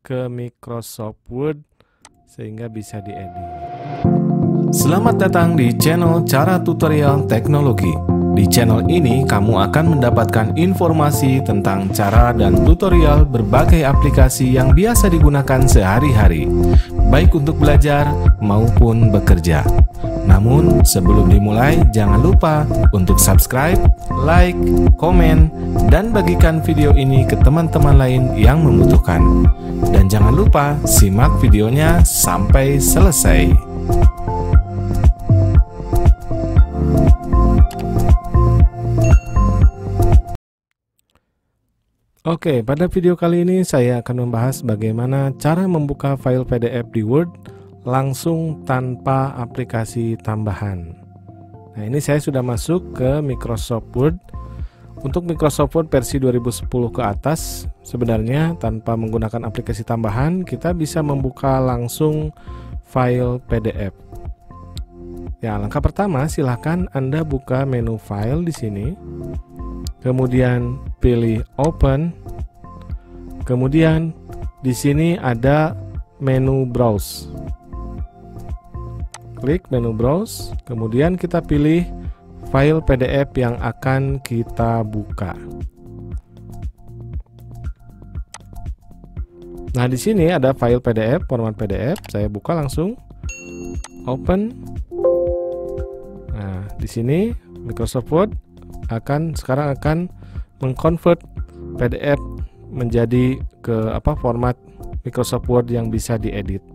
ke Microsoft Word sehingga bisa diedit. Selamat datang di channel Cara Tutorial Teknologi. Di channel ini kamu akan mendapatkan informasi tentang cara dan tutorial berbagai aplikasi yang biasa digunakan sehari-hari, baik untuk belajar maupun bekerja. Namun sebelum dimulai, jangan lupa untuk subscribe, like, komen, dan bagikan video ini ke teman-teman lain yang membutuhkan. Dan jangan lupa simak videonya sampai selesai. Oke, pada video kali ini saya akan membahas bagaimana cara membuka file PDF di Word langsung tanpa aplikasi tambahan. Nah, ini saya sudah masuk ke Microsoft Word. Untuk Microsoft Word versi 2010 ke atas, sebenarnya tanpa menggunakan aplikasi tambahan, kita bisa membuka langsung file PDF. Ya, langkah pertama silahkan Anda buka menu file di sini. Kemudian pilih Open. Kemudian di sini ada menu Browse. Klik menu Browse, kemudian kita pilih file PDF yang akan kita buka. Nah, di sini ada file PDF, format PDF. Saya buka langsung. Open. Nah, di sini Microsoft Word sekarang akan mengconvert PDF menjadi ke format Microsoft Word yang bisa diedit.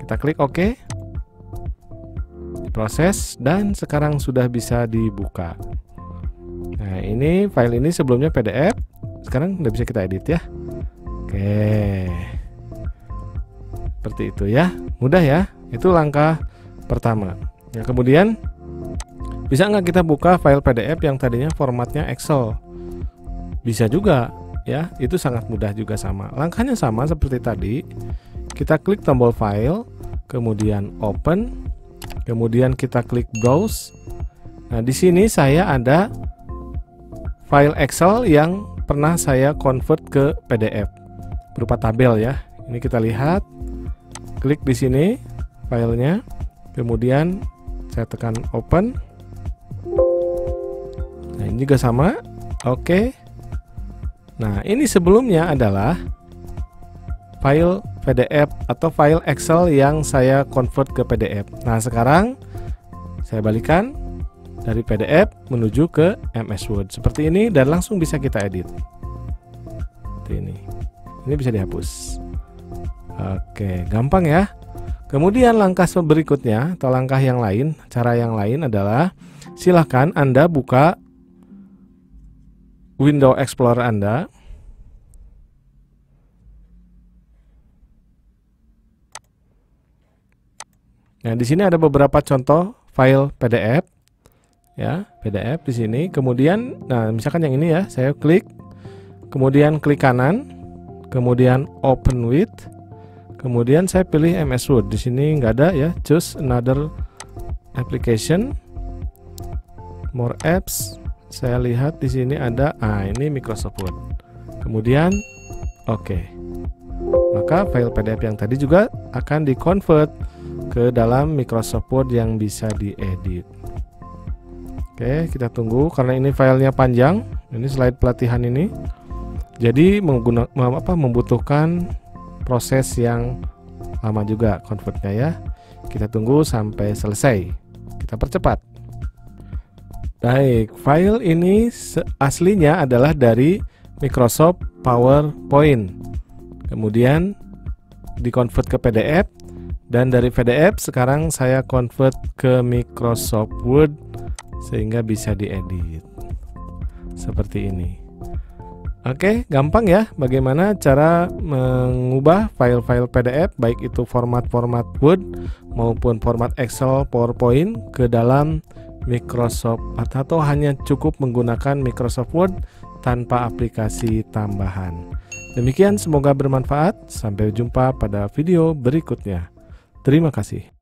Kita klik OK, proses, dan sekarang sudah bisa dibuka. Nah, ini file ini sebelumnya PDF, sekarang udah bisa kita edit ya. Oke, seperti itu ya, mudah ya. Itu langkah pertama. Ya, kemudian bisa nggak kita buka file PDF yang tadinya formatnya Excel? Bisa juga ya, itu sangat mudah juga sama. Langkahnya sama seperti tadi. Kita klik tombol file, kemudian open, kemudian kita klik browse. Nah, di sini saya ada file Excel yang pernah saya convert ke PDF berupa tabel ya. Ini kita lihat. Klik di sini filenya, kemudian saya tekan open. Nah, ini juga sama. Oke. Nah, ini sebelumnya adalah file PDF atau file Excel yang saya convert ke PDF. Nah, sekarang saya balikan dari PDF menuju ke MS Word seperti ini dan langsung bisa kita edit. Seperti ini. Ini bisa dihapus. Oke, gampang ya. Kemudian langkah berikutnya atau langkah yang lain, cara yang lain adalah silahkan Anda buka Windows Explorer Anda. Nah, di sini ada beberapa contoh file PDF. Ya, PDF di sini. Kemudian, nah, misalkan yang ini ya, saya klik. Kemudian klik kanan. Kemudian Open with. Kemudian saya pilih MS Word. Di sini nggak ada ya. Choose another application. More apps. Saya lihat di sini ada, ini Microsoft Word. Kemudian, oke. Maka file PDF yang tadi juga akan di-convert ke dalam Microsoft Word yang bisa diedit. Oke, kita tunggu karena ini filenya panjang. Ini slide pelatihan ini. Jadi membutuhkan proses yang lama juga convertnya ya. Kita tunggu sampai selesai. Kita percepat. Baik, file ini aslinya adalah dari Microsoft PowerPoint. Kemudian di-convert ke PDF, dan dari PDF sekarang saya convert ke Microsoft Word sehingga bisa diedit. Seperti ini. Oke, gampang ya bagaimana cara mengubah file-file PDF baik itu format-format Word maupun format Excel, PowerPoint ke dalam Microsoft atau hanya cukup menggunakan Microsoft Word tanpa aplikasi tambahan. Demikian, semoga bermanfaat. Sampai jumpa pada video berikutnya. Terima kasih.